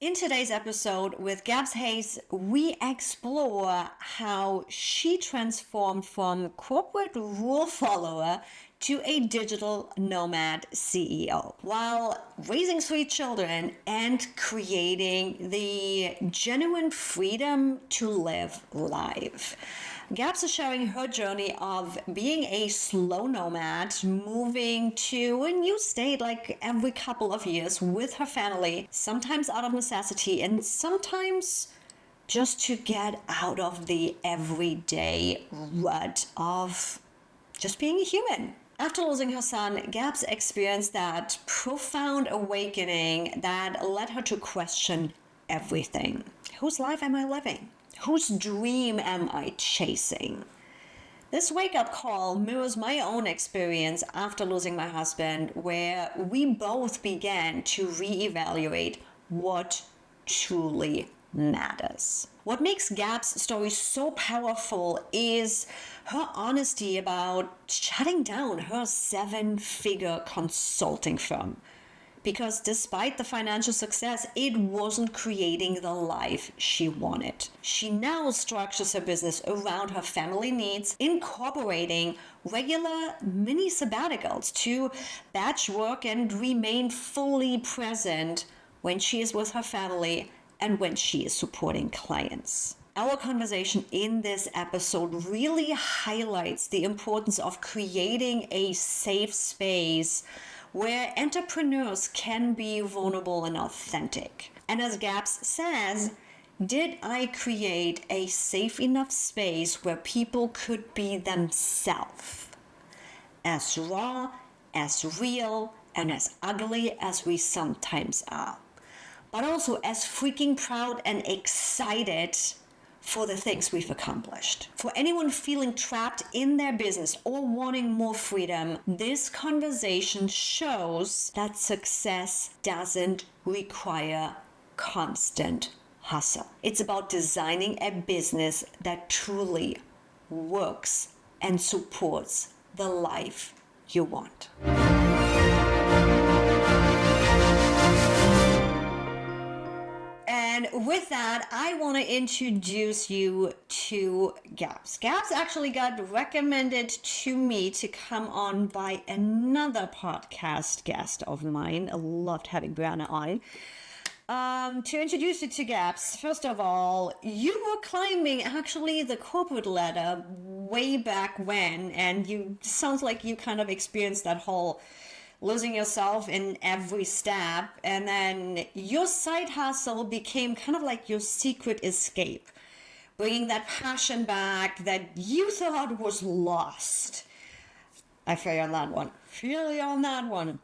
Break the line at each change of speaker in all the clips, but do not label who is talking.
In today's episode with Gabs Hayes, we explore how she transformed from corporate rule follower to a digital nomad CEO while raising 3 children and creating the genuine freedom to live life. Gabs is sharing her journey of being a slow nomad, moving to a new state like every couple of years with her family, sometimes out of necessity and sometimes just to get out of the everyday rut of just being a human. After losing her son, Gabs experienced that profound awakening that led her to question everything. Whose life am I living? Whose dream am I chasing? This wake-up call mirrors my own experience after losing my husband, where we both began to reevaluate what truly matters. What makes Gab's story so powerful is her honesty about shutting down her 7-figure consulting firm. Because despite the financial success, it wasn't creating the life she wanted. She now structures her business around her family needs, incorporating regular mini sabbaticals to batch work and remain fully present when she is with her family and when she is supporting clients. Our conversation in this episode really highlights the importance of creating a safe space where entrepreneurs can be vulnerable and authentic. And as Gabs says, did I create a safe enough space where people could be themselves? As raw, as real, and as ugly as we sometimes are. But also as freaking proud and excited for the things we've accomplished. For anyone feeling trapped in their business or wanting more freedom, this conversation shows that success doesn't require constant hustle. It's about designing a business that truly works and supports the life you want. And with that, I want to introduce you to Gabs. Gabs actually got recommended to me to come on by another podcast guest of mine. I loved having Brianna on. To introduce you to Gabs, first of all, you were climbing actually the corporate ladder way back when, and you sounds like you kind of experienced that whole losing yourself in every step, and then your side hustle became kind of like your secret escape, bringing that passion back that you thought was lost. I feel you on that one. Feel you on that one.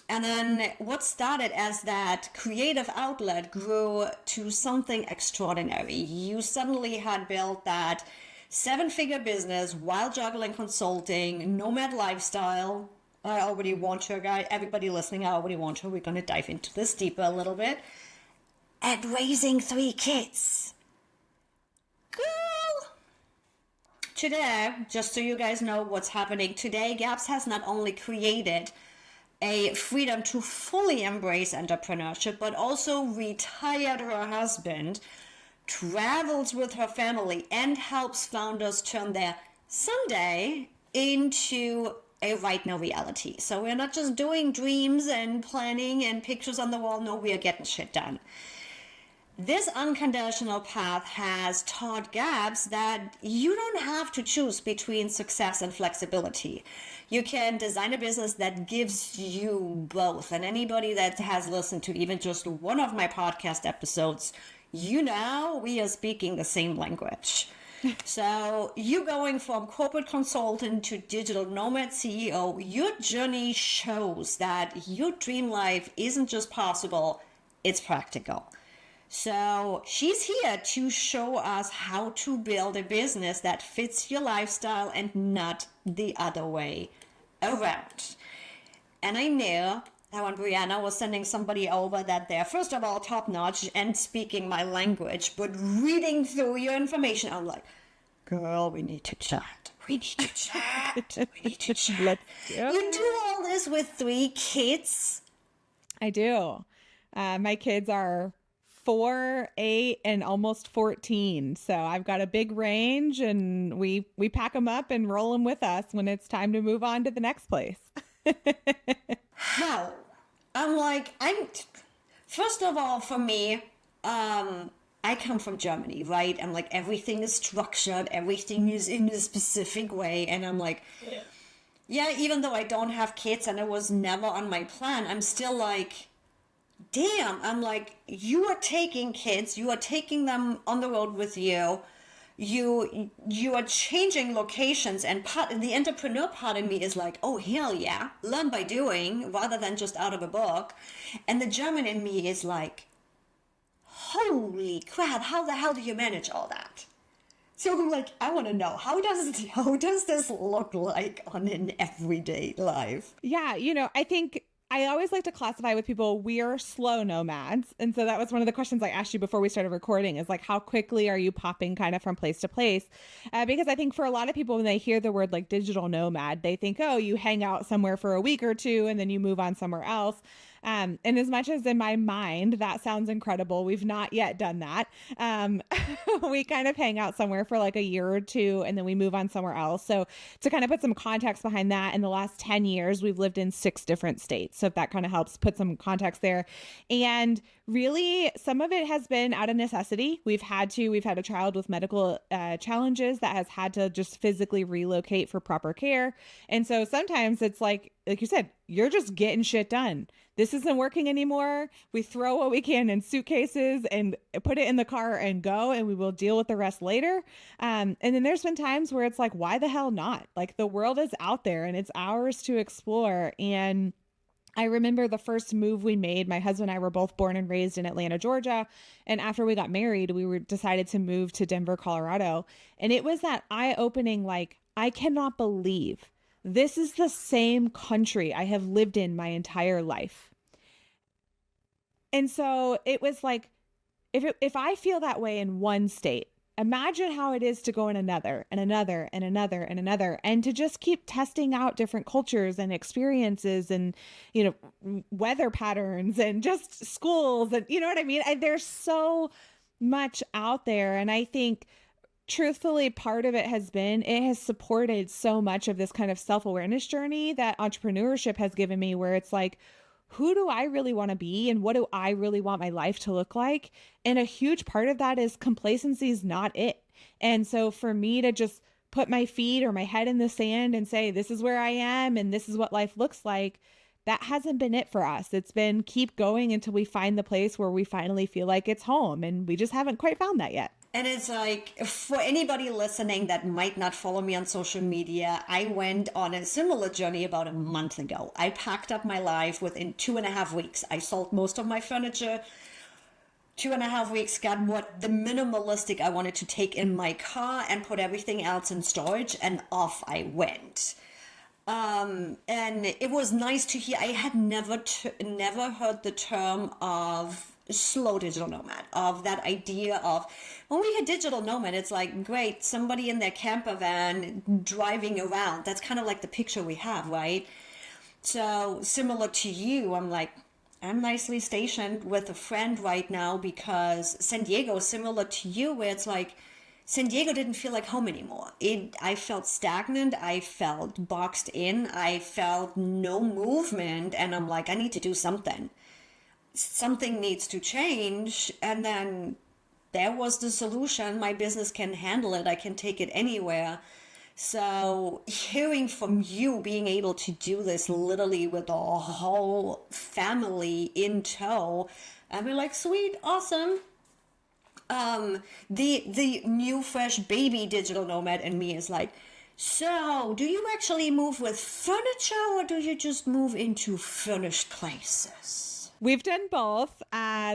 And then what started as that creative outlet grew to something extraordinary. You suddenly had built that 7-figure business while juggling consulting, nomad lifestyle. I already want her, guy. Everybody listening, I already want her. We're going to dive into this deeper a little bit. And raising 3 kids. Girl! Today, just so you guys know what's happening, today Gabs has not only created a freedom to fully embrace entrepreneurship, but also retired her husband, travels with her family, and helps founders turn their Sunday into a right now reality. So we're not just doing dreams and planning and pictures on the wall. No, we are getting shit done. This unconventional path has taught Gabs that you don't have to choose between success and flexibility. You can design a business that gives you both. And anybody that has listened to even just one of my podcast episodes, you know we are speaking the same language. So you going from corporate consultant to digital nomad CEO, your journey shows that your dream life isn't just possible, it's practical. So she's here to show us how to build a business that fits your lifestyle and not the other way around. And I knew that when Brianna was sending somebody over that they're, first of all, top notch and speaking my language, but reading through your information, I'm like, girl, we need to chat. We need to chat. We need to chat. You do all this with 3 kids?
I do. My kids are 4, 8, and almost 14. So I've got a big range, and we pack them up and roll them with us when it's time to move on to the next place.
How? I'm first of all, for me, I come from Germany, right? I'm like, everything is structured, everything is in a specific way. And I'm like, yeah, even though I don't have kids and it was never on my plan, I'm still like, damn, I'm like, you are taking kids, you are taking them on the road with you. You are changing locations, and the entrepreneur part of me is like, oh hell yeah, learn by doing rather than just out of a book. And the German in me is like, holy crap, how the hell do you manage all that? So I'm like, I want to know, how does this look like on an everyday life?
Yeah, I think I always like to classify with people, we are slow nomads. And so that was one of the questions I asked you before we started recording, is like, how quickly are you popping kind of from place to place? Because I think for a lot of people, when they hear the word like digital nomad, they think, oh, you hang out somewhere for a week or two and then you move on somewhere else. And as much as in my mind, that sounds incredible, we've not yet done that. We kind of hang out somewhere for like a year or two and then we move on somewhere else. So to kind of put some context behind that, in the last 10 years, we've lived in 6 different states. So if that kind of helps put some context there. And really, some of it has been out of necessity. We've had a child with medical challenges that has had to just physically relocate for proper care. And so sometimes it's like you said, you're just getting shit done. This isn't working anymore. We throw what we can in suitcases and put it in the car and go, and we will deal with the rest later. And then there's been times where it's like, why the hell not? Like, the world is out there and it's ours to explore. And I remember the first move we made, my husband and I were both born and raised in Atlanta, Georgia. And after we got married, we decided to move to Denver, Colorado. And it was that eye-opening, like, I cannot believe this is the same country I have lived in my entire life. And so it was like, if I feel that way in one state, imagine how it is to go in another and another and another and another, and to just keep testing out different cultures and experiences and, weather patterns and just schools and, you know what I mean? There's so much out there. And I think, truthfully, part of it has supported so much of this kind of self-awareness journey that entrepreneurship has given me, where it's like, who do I really want to be and what do I really want my life to look like? And a huge part of that is complacency is not it. And so for me to just put my feet or my head in the sand and say, this is where I am and this is what life looks like, that hasn't been it for us. It's been keep going until we find the place where we finally feel like it's home. And we just haven't quite found that yet.
And it's like, for anybody listening that might not follow me on social media, I went on a similar journey about a month ago. I packed up my life within 2.5 weeks. I sold most of my furniture. 2.5 weeks, got what the minimalistic I wanted to take in my car and put everything else in storage, and off I went. And it was nice to hear. I had never heard the term of slow digital nomad, of that idea of, when we hear digital nomad, it's like, great, somebody in their camper van driving around. That's kind of like the picture we have, right? So similar to you, I'm like, I'm nicely stationed with a friend right now, because San Diego is similar to you, where it's like, San Diego didn't feel like home anymore. I felt stagnant. I felt boxed in. I felt no movement. And I'm like, I need to do something. Something needs to change. And then there was the solution. My business can handle it. I can take it anywhere. So hearing from you being able to do this literally with a whole family in tow, I'd be like, sweet, awesome. The new fresh baby digital nomad in me is like, so do you actually move with furniture or do you just move into furnished places?
We've done both.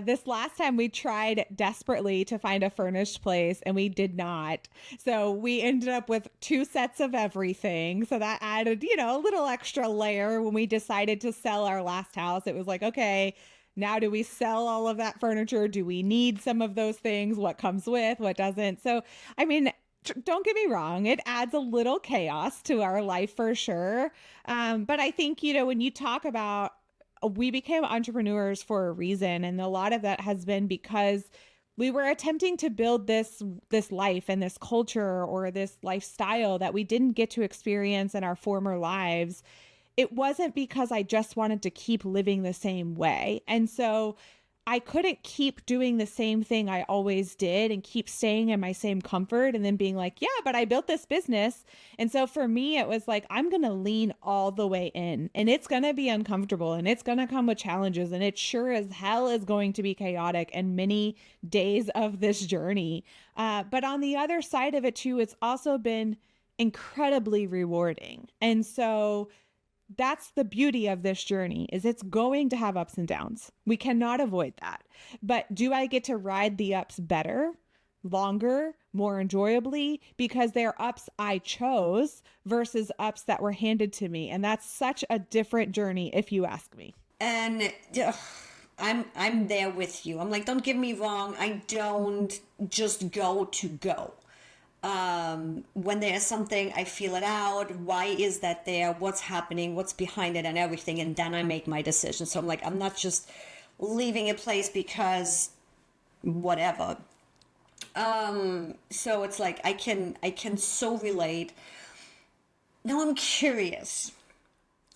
This last time we tried desperately to find a furnished place and we did not. So we ended up with 2 sets of everything. So that added, a little extra layer when we decided to sell our last house. It was like, okay, now do we sell all of that furniture? Do we need some of those things? What comes with, what doesn't? So, I mean, don't get me wrong. It adds a little chaos to our life for sure. But I think, when you talk about we became entrepreneurs for a reason. And a lot of that has been because we were attempting to build this life and this culture or this lifestyle that we didn't get to experience in our former lives. It wasn't because I just wanted to keep living the same way. And so I couldn't keep doing the same thing I always did and keep staying in my same comfort and then being like, yeah, but I built this business. And so for me, it was like, I'm going to lean all the way in, and it's going to be uncomfortable, and it's going to come with challenges, and it sure as hell is going to be chaotic and many days of this journey. But on the other side of it too, it's also been incredibly rewarding. And so that's the beauty of this journey, is it's going to have ups and downs. We cannot avoid that. But do I get to ride the ups better, longer, more enjoyably, because they're ups I chose versus ups that were handed to me? And that's such a different journey, if you ask me.
And I'm there with you. I'm like, don't get me wrong. I don't just go to go. When there's something, I feel it out. Why is that there? What's happening? What's behind it and everything? And then I make my decision. So I'm like, I'm not just leaving a place because whatever. So it's like, I can so relate. Now I'm curious.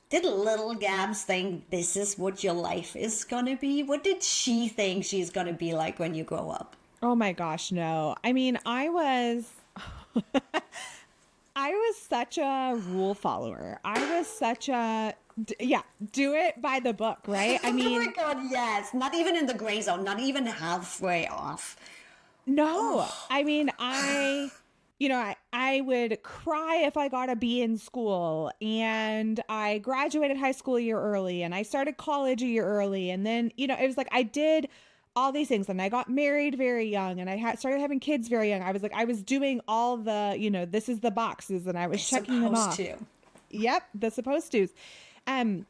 Did little Gabs think this is what your life is going to be? What did she think she's going to be like when you grow up?
Oh my gosh, no. I mean, I was such a rule follower. I was such a, do it by the book, right? I mean,
oh my God, yes. Not even in the gray zone, not even halfway off.
No, I mean, I would cry if I got a B in school, and I graduated high school a year early, and I started college a year early. And then, it was like, I did all these things, and I got married very young, and I started having kids very young. I was doing all the, this is the boxes, and I was checking them off. Yep. The supposed to's. And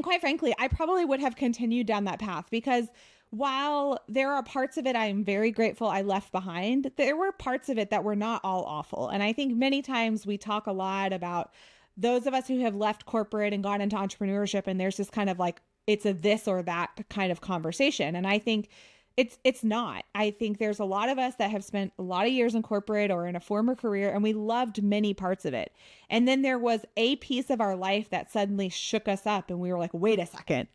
quite frankly, I probably would have continued down that path, because while there are parts of it I'm very grateful I left behind, there were parts of it that were not all awful. And I think many times we talk a lot about those of us who have left corporate and gone into entrepreneurship, and there's this kind of like, it's a this or that kind of conversation. And I think it's not. I think there's a lot of us that have spent a lot of years in corporate or in a former career, and we loved many parts of it. And then there was a piece of our life that suddenly shook us up, and we were like, wait a second.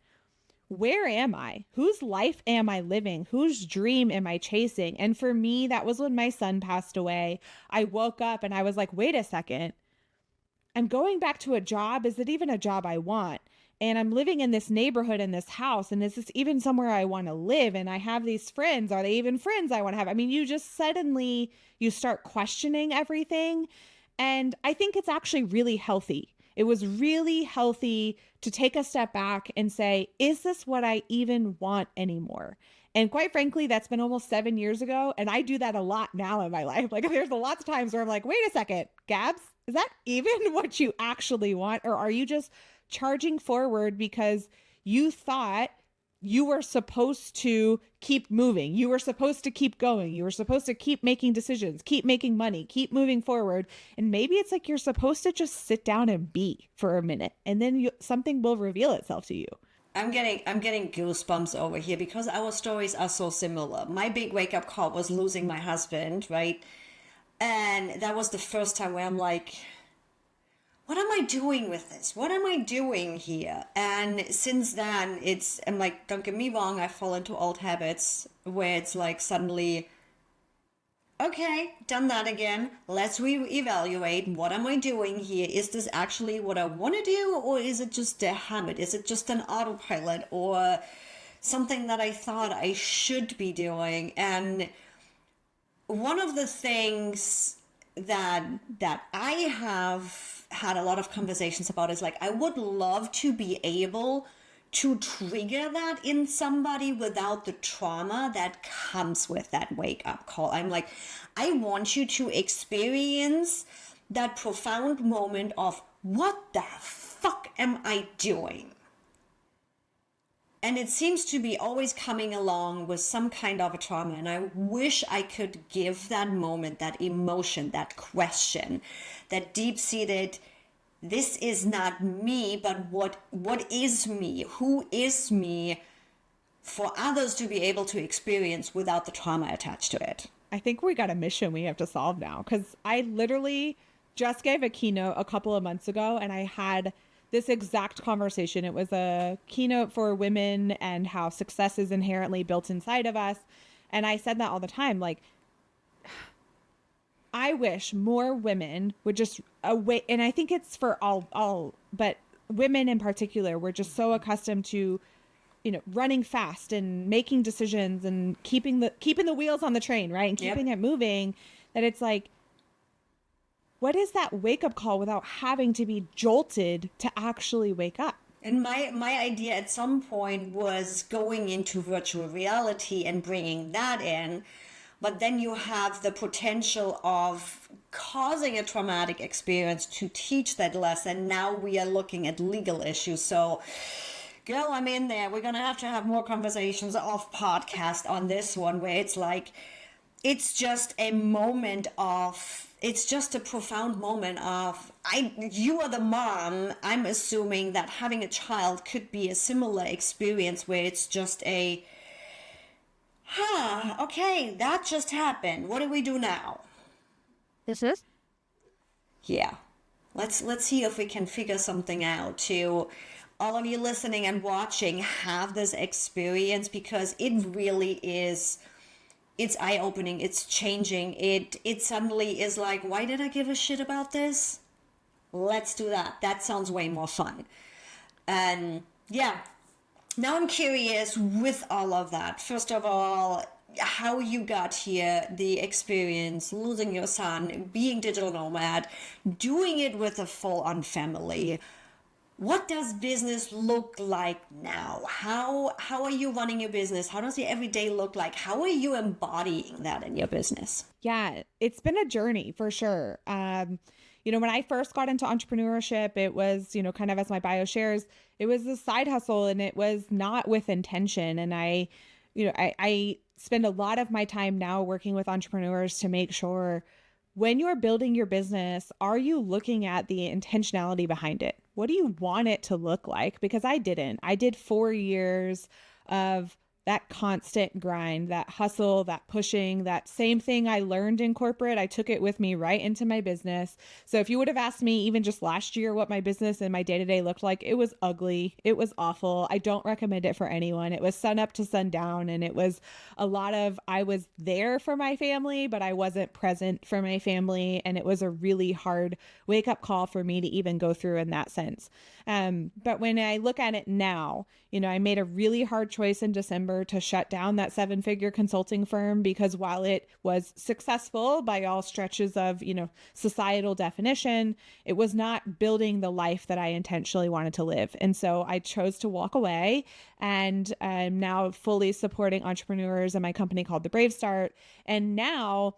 Where am I? Whose life am I living? Whose dream am I chasing? And for me, that was when my son passed away. I woke up and I was like, wait a second. I'm going back to a job. Is it even a job I want? And I'm living in this neighborhood, in this house. And is this even somewhere I want to live? And I have these friends. Are they even friends I want to have? I mean, you just suddenly, you start questioning everything. And I think it's actually really healthy. It was really healthy to take a step back and say, is this what I even want anymore? And quite frankly, that's been almost 7 years ago. And I do that a lot now in my life. Like, there's a lot of times where I'm like, wait a second, Gabs, is that even what you actually want? Or are you just charging forward because you thought you were supposed to keep moving? You were supposed to keep going. You were supposed to keep making decisions, keep making money, keep moving forward. And maybe it's like you're supposed to just sit down and be for a minute, and then something will reveal itself to you.
I'm getting goosebumps over here because our stories are so similar. My big wake up call was losing my husband, right? And that was the first time where I'm like, what am I doing with this? What am I doing here? And since then, I'm like, don't get me wrong, I fall into old habits where it's like suddenly, okay, done that again. Let's reevaluate. What am I doing here? Is this actually what I want to do? Or is it just a habit? Is it just an autopilot or something that I thought I should be doing? And one of the things that I have had a lot of conversations about is like, I would love to be able to trigger that in somebody without the trauma that comes with that wake up call. I'm like, I want you to experience that profound moment of, what the fuck am I doing? And it seems to be always coming along with some kind of a trauma. And I wish I could give that moment, that emotion, that question, that deep-seated this is not me, but what is me? Who is me for others to be able to experience without the trauma attached to it?
I think we got a mission we have to solve now, because I literally just gave a keynote a couple of months ago and I had this exact conversation. It was a keynote for women and how success is inherently built inside of us. And I said that all the time. Like, I wish more women would just away. And I think it's for all, but women in particular, we're just so accustomed to, running fast and making decisions and keeping the wheels on the train, right? And keeping it moving, that it's like, what is that wake up call without having to be jolted to actually wake up?
And my idea at some point was going into virtual reality and bringing that in. But then you have the potential of causing a traumatic experience to teach that lesson. Now we are looking at legal issues. So, girl, I'm in there. We're going to have more conversations off podcast on this one, where it's like, it's just a moment of, it's just a profound moment of, you are the mom. I'm assuming that having a child could be a similar experience where it's just a, okay, that just happened. What do we do now?
This is?
Yeah. Let's see if we can figure something out to all of you listening and watching, have this experience, because it really is, it's eye-opening, it's changing. It suddenly is like, why did I give a shit about this? Let's do that. That sounds way more fun. And yeah, now I'm curious with all of that. First of all, how you got here, the experience, losing your son, being digital nomad, doing it with a full-on family. What does business look like now? How are you running your business? How does your everyday look like? How are you embodying that in your business?
Yeah, it's been a journey for sure. When I first got into entrepreneurship, it was, kind of as my bio shares, it was a side hustle and it was not with intention. And I spend a lot of my time now working with entrepreneurs to make sure, when you're building your business, are you looking at the intentionality behind it? What do you want it to look like? Because I didn't. I did 4 years of that constant grind, that hustle, that pushing, that same thing I learned in corporate. I took it with me right into my business. So if you would have asked me even just last year what my business and my day-to-day looked like, it was ugly. It was awful. I don't recommend it for anyone. It was sun up to sundown, and it was a lot of, I was there for my family, but I wasn't present for my family. And it was a really hard wake-up call for me to even go through in that sense. But when I look at it now, I made a really hard choice in December to shut down that 7-figure consulting firm, because while it was successful by all stretches of, societal definition, it was not building the life that I intentionally wanted to live. And so I chose to walk away, and I'm now fully supporting entrepreneurs in my company called The Brave Start. And now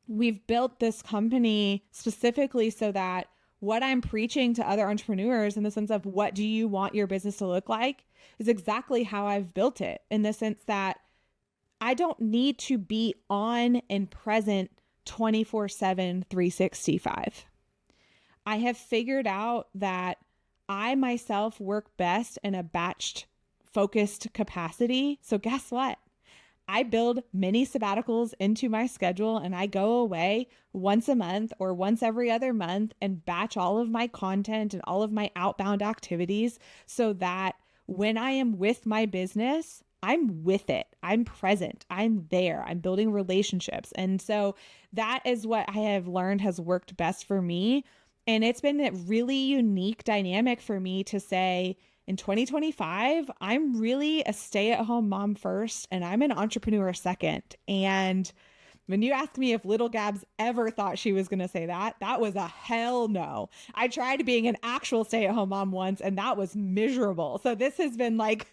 we've built this company specifically so that what I'm preaching to other entrepreneurs in the sense of what do you want your business to look like is exactly how I've built it, in the sense that I don't need to be on and present 24/7, 365. I have figured out that I myself work best in a batched, focused capacity. So guess what? I build mini sabbaticals into my schedule, and I go away once a month or once every other month and batch all of my content and all of my outbound activities, so that when I am with my business, I'm with it. I'm present. I'm there. I'm building relationships. And so that is what I have learned has worked best for me. And it's been a really unique dynamic for me to say, in 2025, I'm really a stay-at-home mom first, and I'm an entrepreneur second. And when you ask me if little Gabs ever thought she was going to say that, that was a hell no. I tried being an actual stay-at-home mom once, and that was miserable. So this has been like,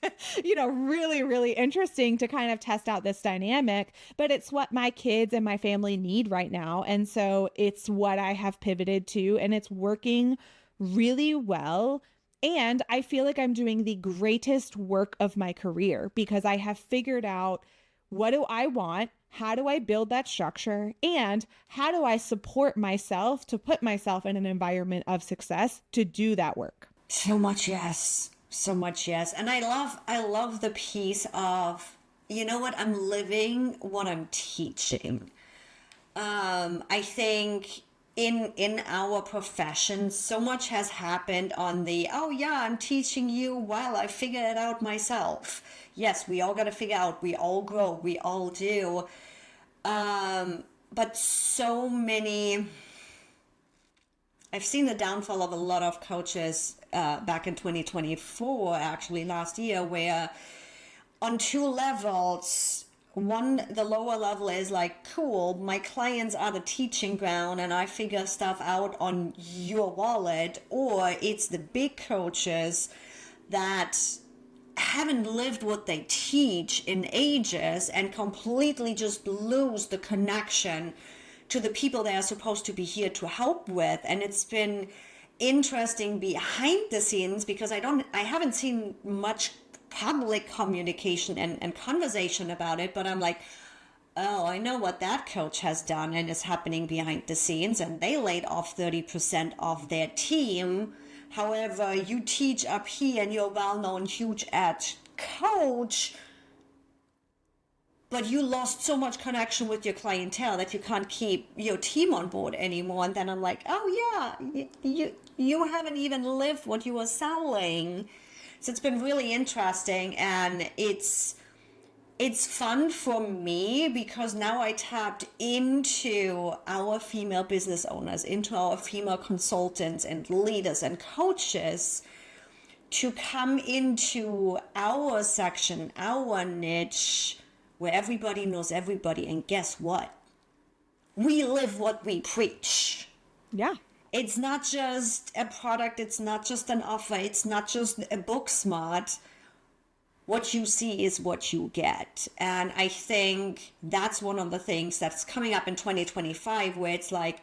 really, really interesting to kind of test out this dynamic, but it's what my kids and my family need right now. And so it's what I have pivoted to, and it's working really well. And I feel like I'm doing the greatest work of my career, because I have figured out what do I want? How do I build that structure? And how do I support myself to put myself in an environment of success to do that work?
So much yes. So much yes. And I love the piece of, you know what, I'm living what I'm teaching. I think in our profession, so much has happened on the, oh yeah, I'm teaching you while I figure it out myself. Yes, we all got to figure out, we all grow, we all do. But so many, I've seen the downfall of a lot of coaches back in 2024, actually last year, where on two levels, one, the lower level is like, cool, my clients are the teaching ground and I figure stuff out on your wallet. Or it's the big coaches that haven't lived what they teach in ages and completely just lose the connection to the people they are supposed to be here to help with. And it's been interesting behind the scenes because I haven't seen much public communication and conversation about it, but I'm like, oh, I know what that coach has done and is happening behind the scenes, and they laid off 30% of their team. However, you teach up here and you're a well-known huge edge coach, but you lost so much connection with your clientele that you can't keep your team on board anymore. And then I'm like, oh yeah, you haven't even lived what you were selling. So it's been really interesting, and it's fun for me because now I tapped into our female business owners, into our female consultants and leaders and coaches to come into our section, our niche, where everybody knows everybody. And guess what? We live what we preach.
Yeah.
It's not just a product, it's not just an offer, it's not just a book smart. What you see is what you get. And I think that's one of the things that's coming up in 2025, where it's like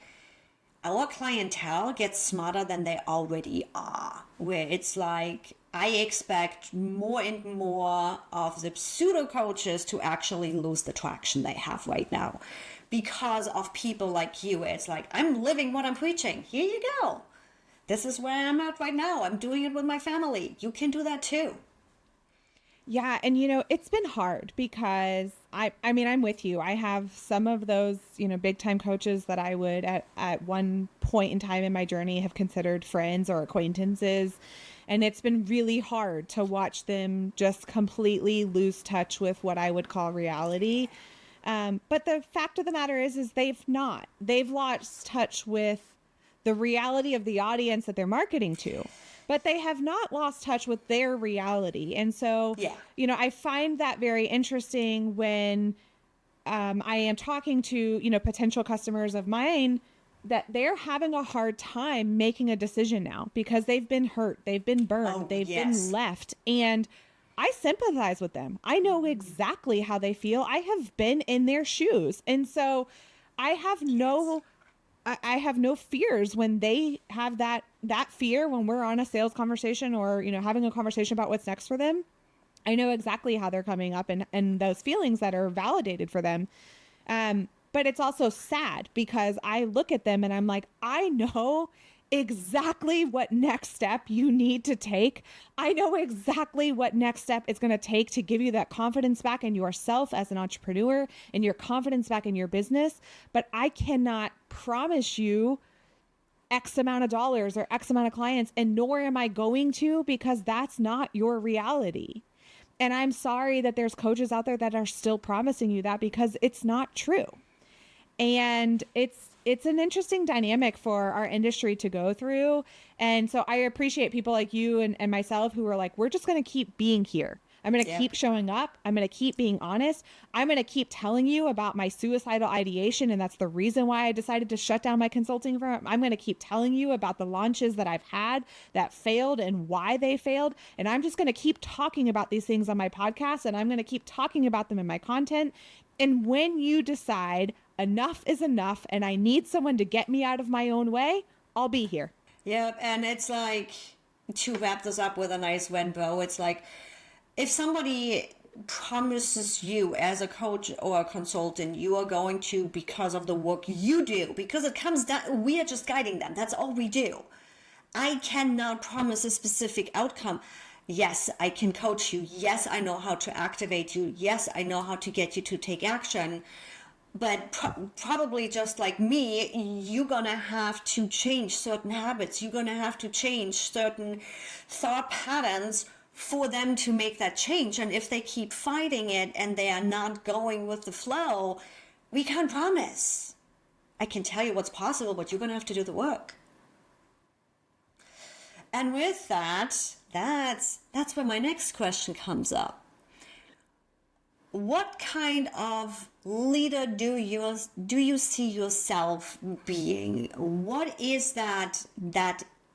our clientele gets smarter than they already are. Where it's like, I expect more and more of the pseudo coaches to actually lose the traction they have right now, because of people like you. It's like, I'm living what I'm preaching. Here you go. This is where I'm at right now. I'm doing it with my family. You can do that too.
Yeah. And, you know, it's been hard because I mean, I'm with you. I have some of those, you know, big time coaches that I would at one point in time in my journey have considered friends or acquaintances. And it's been really hard to watch them just completely lose touch with what I would call reality. But the fact of the matter is they've not. They've lost touch with the reality of the audience that they're marketing to, but they have not lost touch with their reality. And so, you know, I find that very interesting when I am talking to, you know, potential customers of mine, that they're having a hard time making a decision now because they've been hurt, they've been burned, they've been left. And I sympathize with them. I know exactly how they feel. I have been in their shoes. And so I have no fears when they have that fear when we're on a sales conversation or, you know, having a conversation about what's next for them. I know exactly how they're coming up and those feelings that are validated for them. But it's also sad because I look at them and I'm like, I know exactly what next step you need to take. I know exactly what next step it's going to take to give you that confidence back in yourself as an entrepreneur and your confidence back in your business. But I cannot promise you X amount of dollars or X amount of clients, and nor am I going to, because that's not your reality. And I'm sorry that there's coaches out there that are still promising you that, because it's not true. And it's an interesting dynamic for our industry to go through. And so I appreciate people like you and myself who are like, we're just going to keep being here. I'm going to keep showing up. I'm going to keep being honest. I'm going to keep telling you about my suicidal ideation. And that's the reason why I decided to shut down my consulting firm. I'm going to keep telling you about the launches that I've had that failed and why they failed. And I'm just going to keep talking about these things on my podcast, and I'm going to keep talking about them in my content. And when you decide enough is enough and I need someone to get me out of my own way, I'll be here.
Yep. And it's like, to wrap this up with a nice rainbow, it's like, if somebody promises you as a coach or a consultant you are going to, because of the work you do, because it comes down, we are just guiding them. That's all we do. I cannot promise a specific outcome. Yes, I can coach you. Yes, I know how to activate you. Yes, I know how to get you to take action. But probably just like me, you're going to have to change certain habits. You're going to have to change certain thought patterns for them to make that change. And if they keep fighting it and they are not going with the flow, we can't promise. I can tell you what's possible, but you're going to have to do the work. And with that, that's where my next question comes up. What kind of leader do you see yourself being? What is that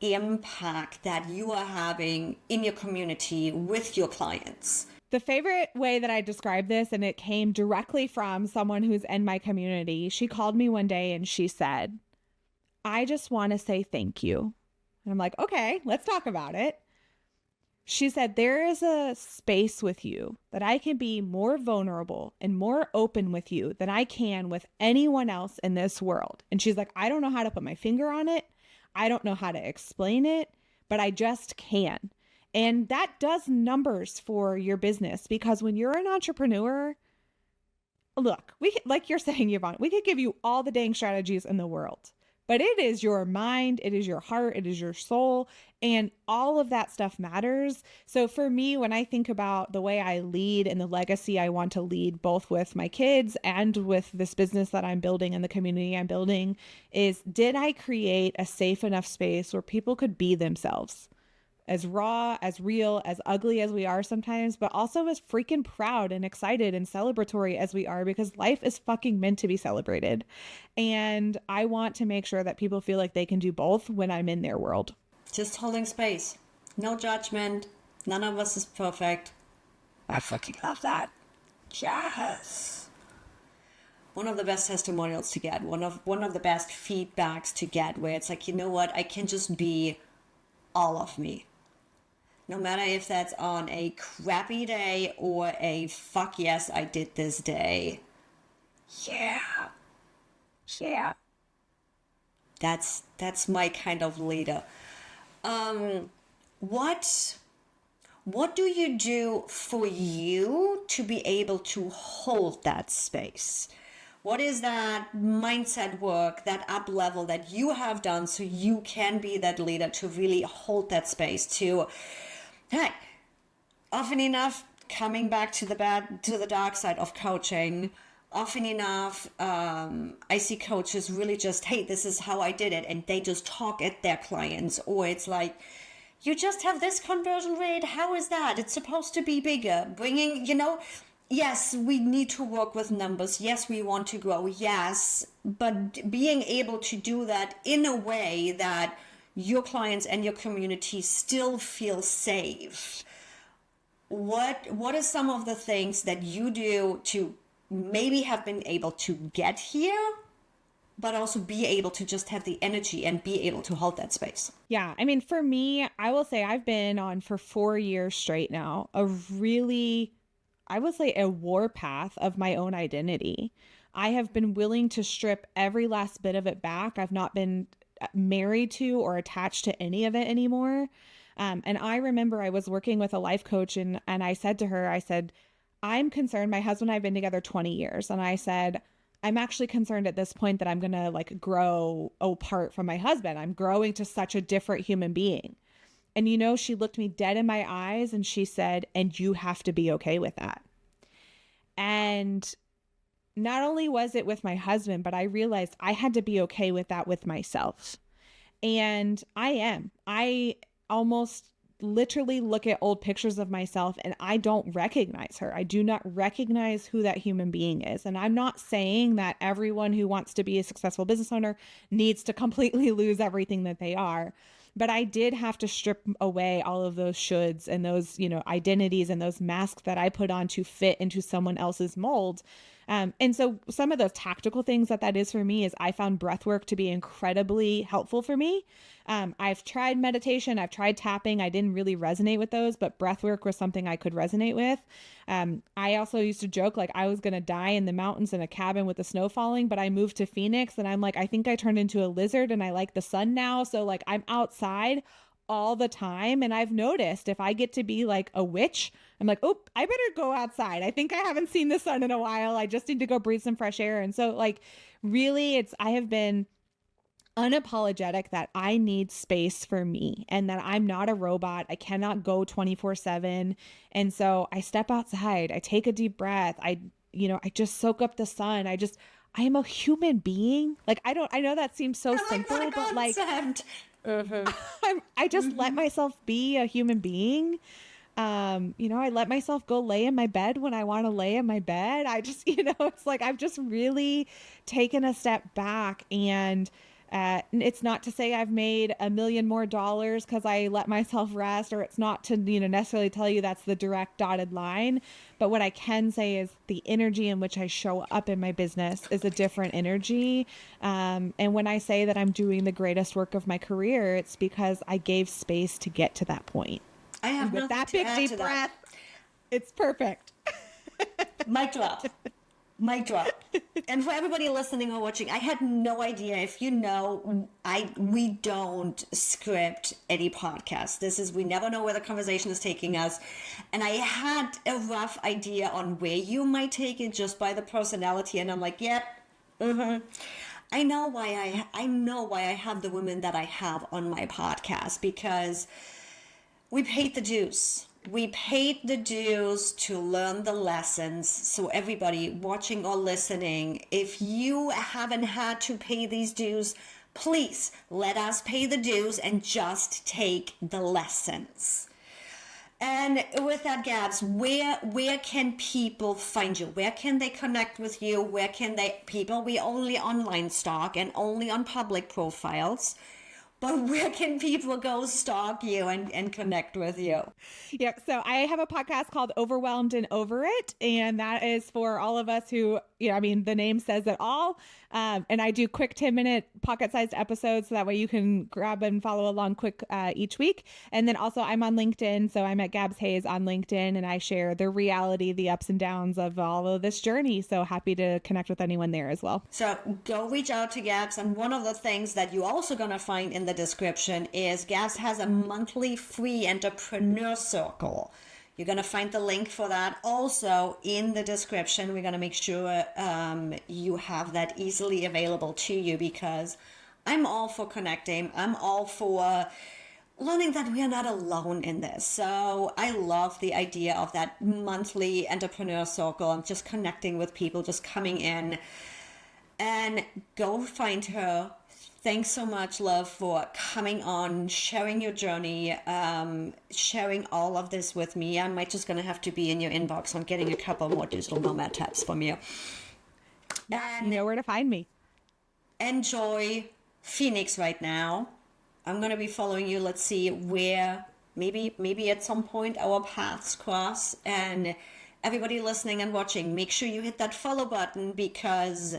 impact that you are having in your community with your clients?
The favorite way that I describe this, and it came directly from someone who's in my community, she called me one day and she said, I just want to say thank you. And I'm like, okay, let's talk about it. She said, there is a space with you that I can be more vulnerable and more open with you than I can with anyone else in this world. And she's like, I don't know how to put my finger on it. I don't know how to explain it, but I just can. And that does numbers for your business, because when you're an entrepreneur, look, like you're saying, Yvonne, we could give you all the dang strategies in the world. But it is your mind, it is your heart, it is your soul, and all of that stuff matters. So for me, when I think about the way I lead and the legacy I want to lead, both with my kids and with this business that I'm building and the community I'm building, is did I create a safe enough space where people could be themselves? As raw, as real, as ugly as we are sometimes, but also as freaking proud and excited and celebratory as we are, because life is fucking meant to be celebrated. And I want to make sure that people feel like they can do both when I'm in their world.
Just holding space. No judgment. None of us is perfect.
I fucking love that. Yes.
One of the best testimonials to get, one of the best feedbacks to get, where it's like, you know what, I can just be all of me. No matter if that's on a crappy day or a fuck yes, I did this day. Yeah. Yeah. That's my kind of leader. What do you do for you to be able to hold that space? What is that mindset work, that up level that you have done so you can be that leader to really hold that space to, hey, often enough, coming back to the dark side of coaching, often enough, I see coaches really just, hey, this is how I did it. And they just talk at their clients. Or it's like, you just have this conversion rate. How is that? It's supposed to be bigger. Bringing, yes, we need to work with numbers. Yes, we want to grow. Yes. But being able to do that in a way that your clients and your community still feel safe. What are some of the things that you do to maybe have been able to get here, but also be able to just have the energy and be able to hold that space?
Yeah. I mean, for me, I will say I've been on for 4 years straight now, I would say a warpath of my own identity. I have been willing to strip every last bit of it back. I've not been married to or attached to any of it anymore. And I remember I was working with a life coach and I said to her, I said, I'm concerned. My husband and I have been together 20 years. And I said, I'm actually concerned at this point that I'm going to grow apart from my husband. I'm growing to such a different human being. And she looked me dead in my eyes and she said, and you have to be okay with that. And not only was it with my husband, but I realized I had to be okay with that with myself. And I almost literally look at old pictures of myself and I don't recognize her. I do not recognize who that human being is. And I'm not saying that everyone who wants to be a successful business owner needs to completely lose everything that they are. But I did have to strip away all of those shoulds and those, identities and those masks that I put on to fit into someone else's mold. And so some of those tactical things that is for me is I found breath work to be incredibly helpful for me. I've tried meditation, I've tried tapping. I didn't really resonate with those, but breath work was something I could resonate with. I also used to joke like I was going to die in the mountains in a cabin with the snow falling, but I moved to Phoenix and I'm like, I think I turned into a lizard and I like the sun now. So like I'm outside all the time. And I've noticed if I get to be like a witch, I'm like, oh, I better go outside. I think I haven't seen the sun in a while. I just need to go breathe some fresh air. And so like really I have been unapologetic that I need space for me and that I'm not a robot. I cannot go 24/7. And so I step outside, I take a deep breath. I just soak up the sun. I am a human being. Like, I know that seems so simple, but like, I just let myself be a human being. I let myself go lay in my bed when I want to lay in my bed. I just, it's like, I've just really taken a step back, and it's not to say I've made $1 million more because I let myself rest, or it's not to, necessarily tell you that's the direct dotted line. But what I can say is the energy in which I show up in my business is a different energy. And when I say that I'm doing the greatest work of my career, it's because I gave space to get to that point.
I have
with that big deep breath. It's perfect.
Mic drop. Mic drop. And for everybody listening or watching, I had no idea. If you know, we don't script any podcast. We never know where the conversation is taking us. And I had a rough idea on where you might take it just by the personality. And I'm like, yep. I know why I have the women that I have on my podcast, because we paid the dues. We paid the dues to learn the lessons. So everybody watching or listening, if you haven't had to pay these dues, please let us pay the dues and just take the lessons. And with that, Gabs, where can people find you? Where can they connect with you? Where can we only online stalk and only on public profiles. But where can people go stalk you and connect with you?
Yep. So I have a podcast called Overwhelmed and Over It. And that is for all of us who, the name says it all. And I do quick 10-minute pocket-sized episodes, so that way you can grab and follow along quick each week. And then also I'm on LinkedIn. So I'm at Gabs Hayes on LinkedIn, and I share the reality, the ups and downs of all of this journey. So happy to connect with anyone there as well.
So go reach out to Gabs. And one of the things that you're also going to find in the description is Gabs has a monthly free entrepreneur circle. You're going to find the link for that also in the description. We're going to make sure you have that easily available to you, because I'm all for connecting. I'm all for learning that we are not alone in this. So I love the idea of that monthly entrepreneur circle. I'm just connecting with people, just coming in, and go find her. Thanks so much, love, for coming on, sharing your journey, sharing all of this with me. I might just going to have to be in your inbox. I'm getting a couple more digital nomad tabs from you.
And you know where to find me.
Enjoy Phoenix right now. I'm going to be following you. Let's see where maybe at some point our paths cross. And everybody listening and watching, make sure you hit that follow button, because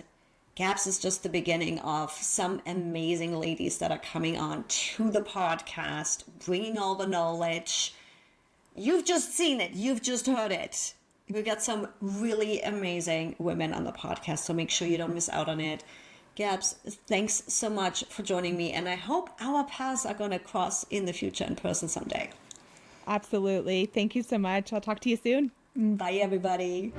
Gabs is just the beginning of some amazing ladies that are coming on to the podcast, bringing all the knowledge. You've just seen it. You've just heard it. We've got some really amazing women on the podcast, so make sure you don't miss out on it. Gabs, thanks so much for joining me, and I hope our paths are going to cross in the future in person someday.
Absolutely. Thank you so much. I'll talk to you soon.
Bye, everybody.